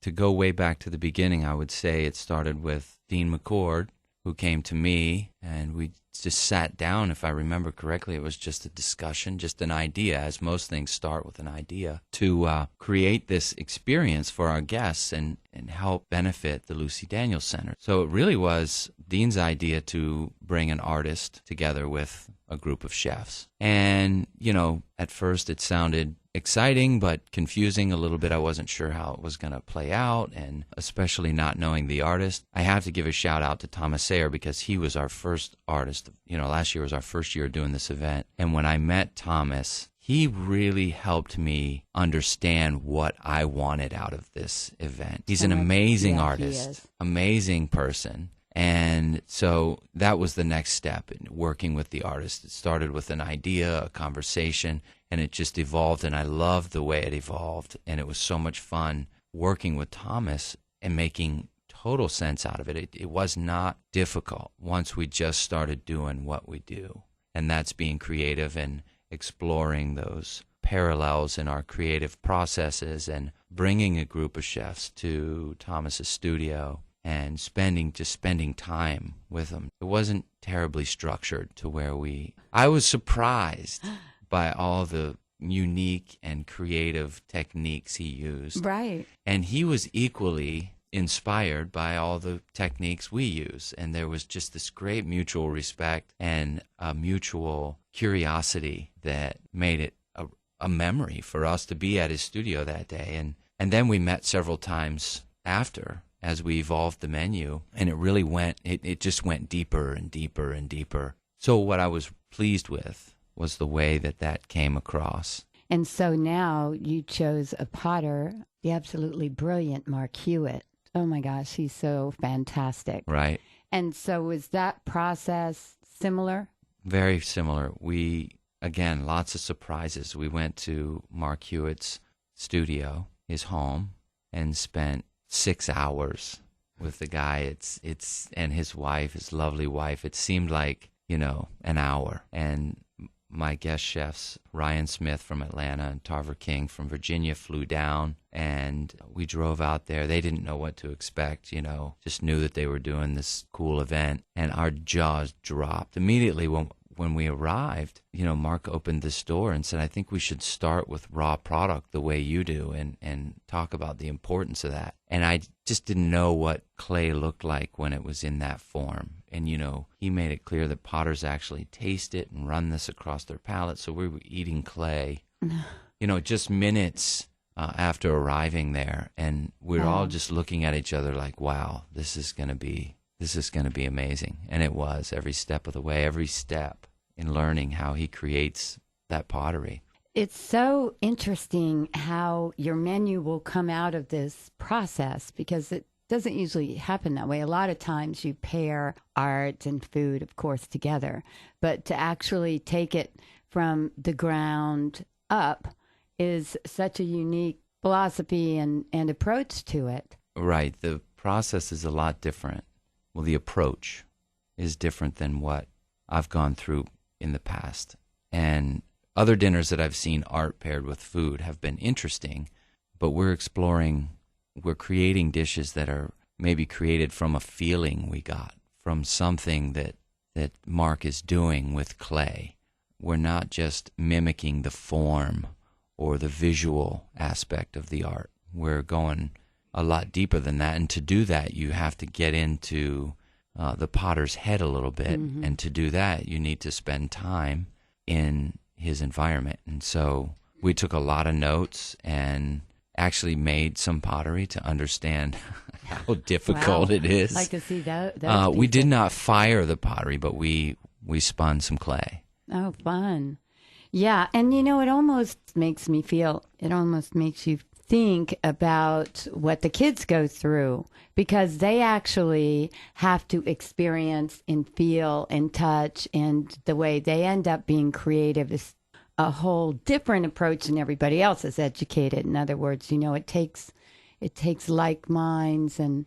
to go way back to the beginning, I would say it started with Dean McCord, who came to me, and we just sat down. If I remember correctly, it was just a discussion, just an idea, as most things start with an idea, to create this experience for our guests and help benefit the Lucy Daniels Center. So it really was Dean's idea to bring an artist together with a group of chefs. And, at first it sounded exciting but confusing a little bit. I wasn't sure how it was going to play out, and especially not knowing the artist. I have to give a shout out to Thomas Sayer, because he was our first artist. Last year was our first year doing this event. And when I met Thomas, he really helped me understand what I wanted out of this event. He's an amazing artist, amazing person. And so that was the next step in working with the artist. It started with an idea, a conversation, and it just evolved, and I loved the way it evolved. And it was so much fun working with Thomas and making total sense out of it. It was not difficult once we just started doing what we do, and that's being creative and exploring those parallels in our creative processes and bringing a group of chefs to Thomas's studio and spending time with them. It wasn't terribly structured to where I was surprised by all the unique and creative techniques he used. Right. And he was equally inspired by all the techniques we use. And there was just this great mutual respect and a mutual curiosity that made it a memory for us to be at his studio that day. And then we met several times after, as we evolved the menu, and it just went deeper and deeper and deeper. So what I was pleased with was the way that came across. And so now you chose a potter, the absolutely brilliant Mark Hewitt. Oh my gosh, he's so fantastic. Right. And so was that process similar? Very similar. Again, lots of surprises. We went to Mark Hewitt's studio, his home, and spent 6 hours with the guy. And his wife, his lovely wife. It seemed like, an hour. And my guest chefs, Ryan Smith from Atlanta and Tarver King from Virginia, flew down, and we drove out there. They didn't know what to expect, just knew that they were doing this cool event, and our jaws dropped. Immediately when we arrived, Mark opened this door and said, I think we should start with raw product the way you do and talk about the importance of that. And I just didn't know what clay looked like when it was in that form. And, he made it clear that potters actually taste it and run this across their palate. So we were eating clay, just minutes after arriving there. And we're all just looking at each other like, wow, this is going to be amazing. And it was every step of the way, every step in learning how he creates that pottery. It's so interesting how your menu will come out of this process, because it doesn't usually happen that way. A lot of times you pair art and food, of course, together. But to actually take it from the ground up is such a unique philosophy and approach to it. Right. The process is a lot different. Well, the approach is different than what I've gone through in the past. And other dinners that I've seen art paired with food have been interesting, but we're creating dishes that are maybe created from a feeling we got, from something that Mark is doing with clay. We're not just mimicking the form or the visual aspect of the art. We're going a lot deeper than that. And to do that, you have to get into the potter's head a little bit. Mm-hmm. And to do that, you need to spend time in his environment. And so we took a lot of notes and actually made some pottery to understand how difficult it is. I'd like to see that. We did not fire the pottery, but we spun some clay. Oh, fun. Yeah, and it almost makes you think about what the kids go through, because they actually have to experience and feel and touch, and the way they end up being creative is a whole different approach than everybody else is educated. In other words, it takes like minds and,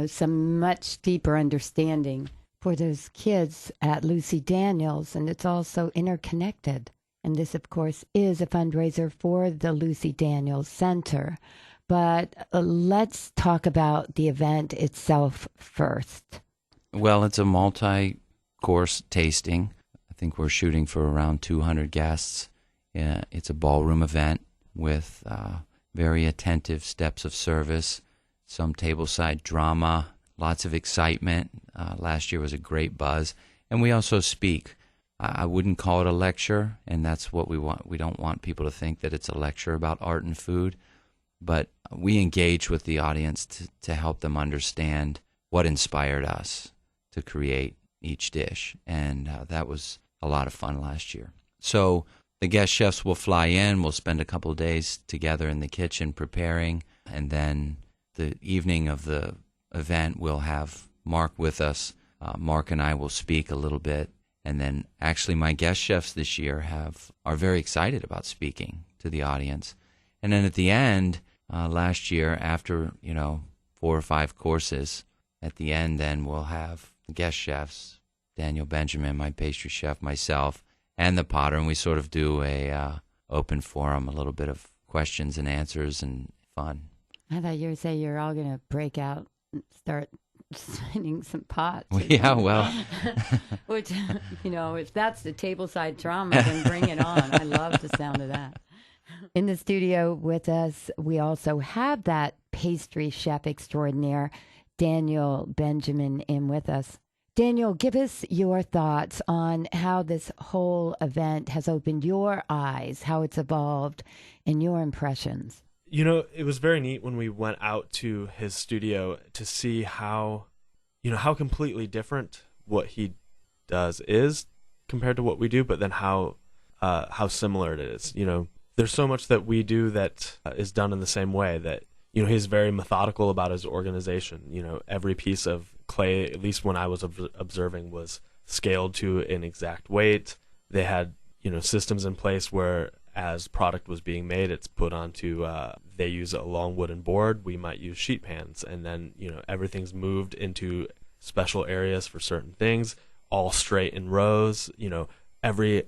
some much deeper understanding for those kids at Lucy Daniels, and it's also interconnected. And this, of course, is a fundraiser for the Lucy Daniels Center. But let's talk about the event itself first. Well, it's a multi-course tasting. I think we're shooting for around 200 guests. Yeah, it's a ballroom event with very attentive steps of service, some tableside drama, lots of excitement. Last year was a great buzz. And we also speak. I wouldn't call it a lecture, and that's what we want. We don't want people to think that it's a lecture about art and food, but we engage with the audience to help them understand what inspired us to create each dish, and that was a lot of fun last year. So the guest chefs will fly in. We'll spend a couple of days together in the kitchen preparing, and then the evening of the event we'll have Mark with us. Mark and I will speak a little bit, and then actually my guest chefs this year are very excited about speaking to the audience. And then at the end, last year, after 4 or 5 courses, at the end then we'll have the guest chefs, Daniel Benjamin, my pastry chef, myself, and the potter, and we sort of do a open forum, a little bit of questions and answers and fun. I thought you were saying you're all going to break out and start spinning some pots. Yeah, well. Which, if that's the tableside drama, then bring it on. I love the sound of that. In the studio with us, we also have that pastry chef extraordinaire, Daniel Benjamin, in with us. Daniel, give us your thoughts on how this whole event has opened your eyes, how it's evolved, and your impressions. It was very neat when we went out to his studio to see how completely different what he does is compared to what we do, but then how similar it is. There's so much that we do that is done in the same way. That he's very methodical about his organization. Every piece of clay, at least when I was observing, was scaled to an exact weight. They had systems in place where, as product was being made, it's put onto, they use a long wooden board, we might use sheet pans, and then everything's moved into special areas for certain things, all straight in rows, every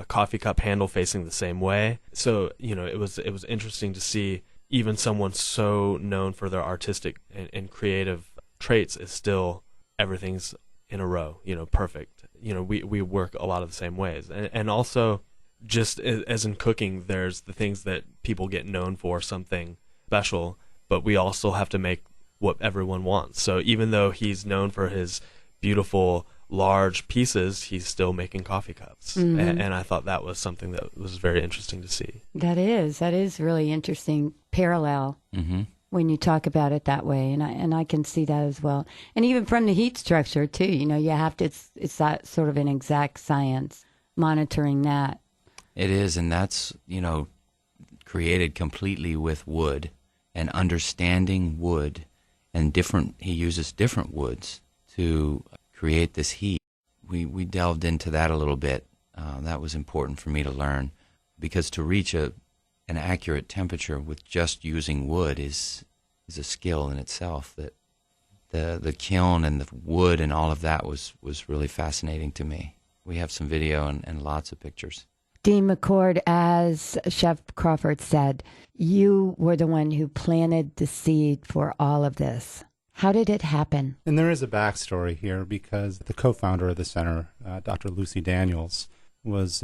coffee cup handle facing the same way. So it was interesting to see even someone so known for their artistic and creative traits is still, everything's in a row, perfect. We work a lot of the same ways, and also, just as in cooking, there's the things that people get known for, something special, but we also have to make what everyone wants. So even though he's known for his beautiful, large pieces, he's still making coffee cups. Mm-hmm. And I thought that was something that was very interesting to see. That is really interesting parallel. Mm-hmm. When you talk about it that way, and I can see that as well. And even from the heat structure too, you have to, it's that sort of an exact science, monitoring that. It is, and that's, created completely with wood and understanding wood, and he uses different woods to create this heat. We delved into that a little bit. That was important for me to learn, because to reach an accurate temperature with just using wood is a skill in itself. That the kiln and the wood and all of that was really fascinating to me. We have some video and lots of pictures. Dean McCord, as Chef Crawford said, you were the one who planted the seed for all of this. How did it happen? And there is a backstory here, because the co-founder of the center, Dr. Lucy Daniels, was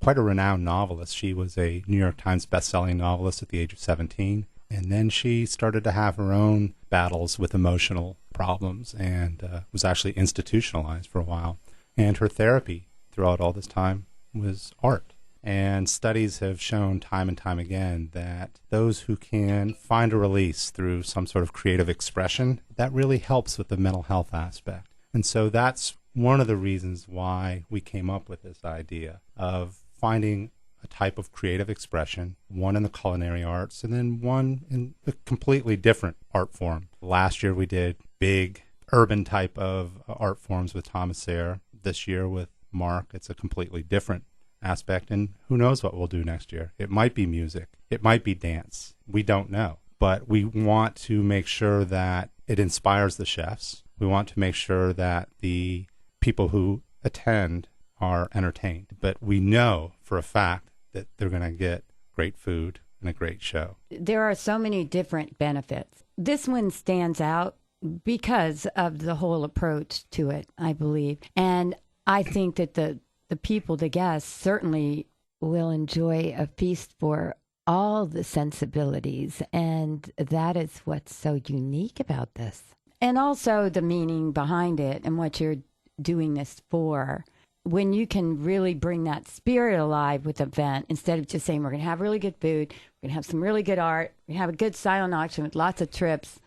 quite a renowned novelist. She was a New York Times best-selling novelist at the age of 17. And then she started to have her own battles with emotional problems, and was actually institutionalized for a while. And her therapy throughout all this time was art. And studies have shown time and time again that those who can find a release through some sort of creative expression, that really helps with the mental health aspect. And so that's one of the reasons why we came up with this idea of finding a type of creative expression, one in the culinary arts and then one in a completely different art form. Last year we did big urban type of art forms with Thomas Sayre. This year with Mark, it's a completely different aspect, and who knows what we'll do next year. It might be music, it might be dance, we don't know, but we want to make sure that it inspires the chefs. We want to make sure that the people who attend are entertained, but we know for a fact that they're going to get great food, and a great show. There are so many different benefits. This one stands out because of the whole approach to it, I believe. And I think that the people, the guests, certainly will enjoy a feast for all the sensibilities. And that is what's so unique about this. And also the meaning behind it and what you're doing this for. When you can really bring that spirit alive with an event, instead of just saying, we're going to have really good food, we're going to have some really good art, we have a good silent auction with lots of trips,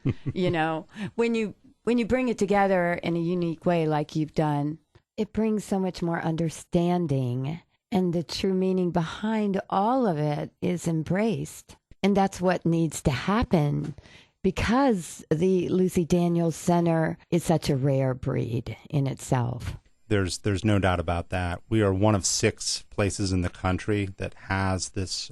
when you bring it together in a unique way like you've done, it brings so much more understanding, and the true meaning behind all of it is embraced. And that's what needs to happen, because the Lucy Daniels Center is such a rare breed in itself. There's no doubt about that. We are one of 6 places in the country that has this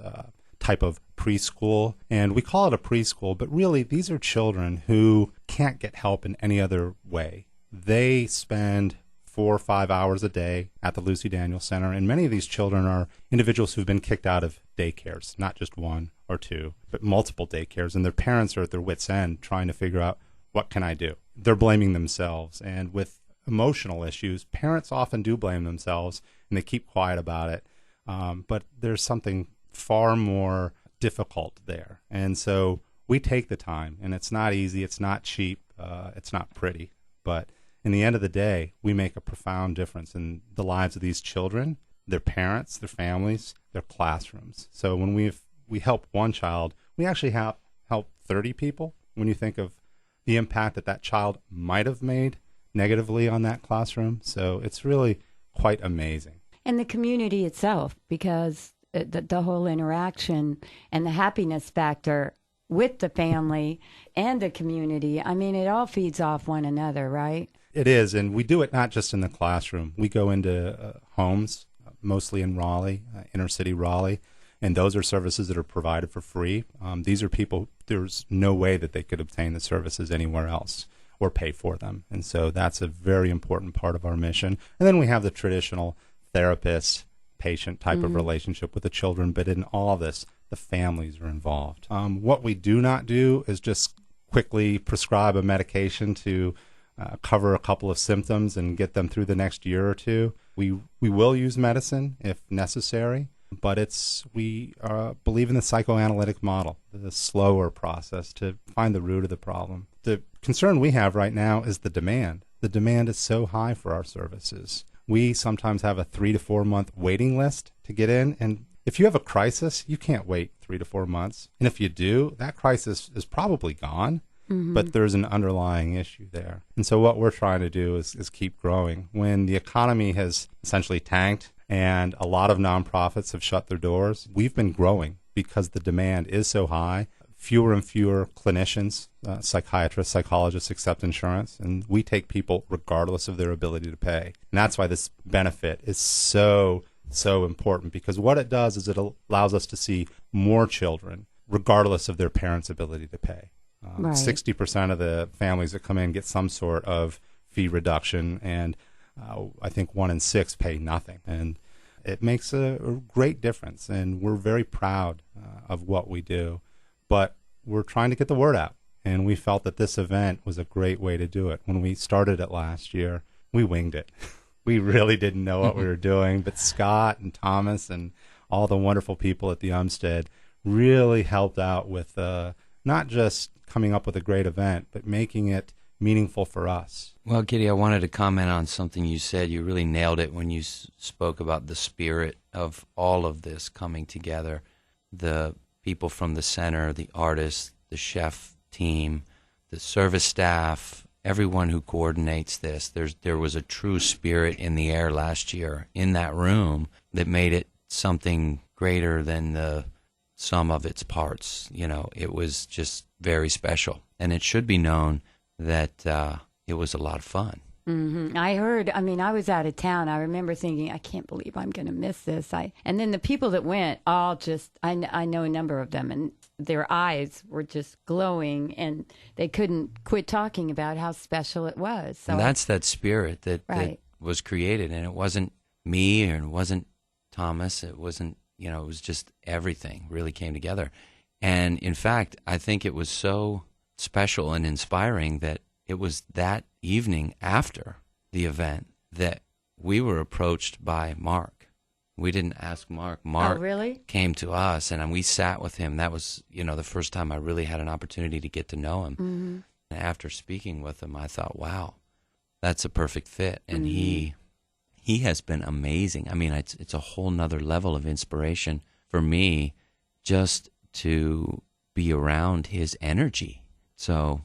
type of preschool, and we call it a preschool, but really these are children who can't get help in any other way. They spend 4 or 5 hours a day at the Lucy Daniels Center, and many of these children are individuals who've been kicked out of daycares, not just 1 or 2, but multiple daycares, and their parents are at their wits' end trying to figure out, what can I do? They're blaming themselves, and with emotional issues, parents often do blame themselves, and they keep quiet about it, but there's something far more difficult there. And so we take the time, and it's not easy, it's not cheap, it's not pretty, but in the end of the day, we make a profound difference in the lives of these children, their parents, their families, their classrooms. So when we help one child, we actually help 30 people. When you think of the impact that child might have made negatively on that classroom. So it's really quite amazing. And the community itself, because the whole interaction and the happiness factor with the family and the community, I mean, it all feeds off one another, right? It is, and we do it not just in the classroom. We go into homes, mostly in Raleigh, inner city Raleigh, and those are services that are provided for free. These are people, there's no way that they could obtain the services anywhere else or pay for them. And so that's a very important part of our mission. And then we have the traditional therapist, patient type of relationship with the children, but in all of this, the families are involved. What we do not do is just quickly prescribe a medication to cover a couple of symptoms and get them through the next year or two. We will use medicine if necessary, but we believe in the psychoanalytic model, the slower process to find the root of the problem. The concern we have right now is the demand. The demand is so high for our services. We sometimes have a 3 to 4 month waiting list to get in, and if you have a crisis, you can't wait 3 to 4 months. And if you do, that crisis is probably gone, but there's an underlying issue there. And so what we're trying to do is keep growing. When the economy has essentially tanked and a lot of nonprofits have shut their doors, we've been growing because the demand is so high. Fewer and fewer clinicians, psychiatrists, psychologists accept insurance, and we take people regardless of their ability to pay. And that's why this benefit is so important, because what it does is it allows us to see more children regardless of their parents' ability to pay. Right. 60% of the families that come in get some sort of fee reduction, and I think 1 in 6 pay nothing. And it makes a great difference, and we're very proud of what we do. But we're trying to get the word out, and we felt that this event was a great way to do it. When we started it last year, we winged it. We really didn't know what we were doing, but Scott and Thomas and all the wonderful people at the Umstead really helped out with not just coming up with a great event, but making it meaningful for us. Well, Kitty, I wanted to comment on something you said. You really nailed it when you spoke about the spirit of all of this coming together. The people from the center, the artists, the chef team, the service staff, everyone who coordinates this. There was a true spirit in the air last year in that room that made it something greater than the sum of its parts. It was just very special. And it should be known that it was a lot of fun. I was out of town. I remember thinking, I can't believe I'm going to miss this. And then the people that went all just, I know a number of them, and their eyes were just glowing, and they couldn't quit talking about how special it was. So and that's that spirit that was created. And it wasn't me, and it wasn't Thomas. It wasn't, it was just everything really came together. And in fact, I think it was so special and inspiring that it was that evening after the event that we were approached by Mark. We didn't ask Mark. Mark really? came to us, and we sat with him. That was, the first time I really had an opportunity to get to know him. Mm-hmm. And after speaking with him, I thought, wow, that's a perfect fit. And Mm-hmm. he has been amazing. I mean, it's a whole nother level of inspiration for me just to be around his energy. So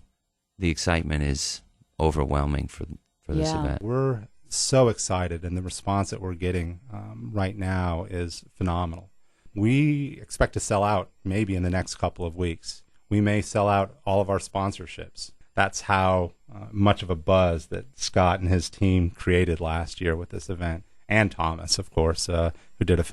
the excitement is overwhelming for this Yeah. event. We're so excited, and the response that we're getting right now is phenomenal. We expect to sell out maybe in the next couple of weeks. We may sell out all of our sponsorships. That's how much of a buzz that Scott and his team created last year with this event, and Thomas, of course, who did a